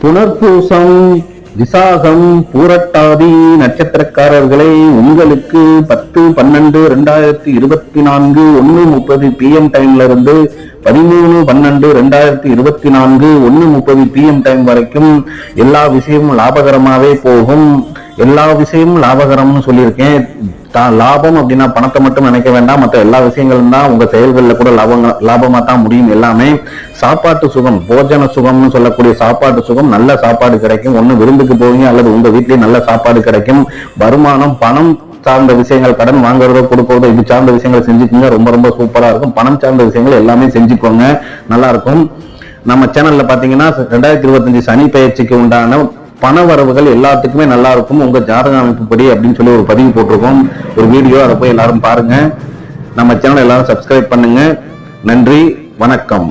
புனர்பூசம், விசாகம், பூரட்டாதி நட்சத்திரக்காரர்களை உங்களுக்கு 10-12-2024 1:30 PM டைம்ல இருந்து 13-12-2024 1:30 PM டைம் வரைக்கும் எல்லா விஷயமும் லாபகரமாவே போகும். எல்லா விஷயமும் லாபகரம்னு சொல்லியிருக்கேன். லாபம் அப்படின்னா பணத்தை மட்டும் நினைக்க வேண்டாம், மற்ற எல்லா விஷயங்களும் தான் உங்க செயல்களில் கூட லாபமா தான் முடியும். எல்லாமே சாப்பாட்டு சுகம், போஜன சுகம்னு சொல்லக்கூடிய சாப்பாட்டு சுகம், நல்ல சாப்பாடு கிடைக்கும். ஒண்ணு விருந்துக்கு போவீங்க அல்லது உங்க வீட்லயே நல்ல சாப்பாடு கிடைக்கும். வருமானம், பணம் சார்ந்த விஷயங்கள், கடன் வாங்குறதோ கொடுக்கறதோ இது சார்ந்த விஷயங்கள் செஞ்சுக்கோங்க, ரொம்ப ரொம்ப சூப்பரா இருக்கும். பணம் சார்ந்த விஷயங்கள் எல்லாமே செஞ்சுக்கோங்க, நல்லா இருக்கும். நம்ம சேனல்ல பாத்தீங்கன்னா 2025 சனி பயிற்சிக்கு உண்டான பண வரவுகள் எல்லாத்துக்குமே நல்லா இருக்கும் உங்க ஜாதக அமைப்புப்படி அப்படின்னு சொல்லி ஒரு பதிவு போட்டிருக்கோம், ஒரு வீடியோ. அதை போய் எல்லாரும் பாருங்க. நம்ம சேனல் எல்லாரும் சப்ஸ்கிரைப் பண்ணுங்க. நன்றி, வணக்கம்.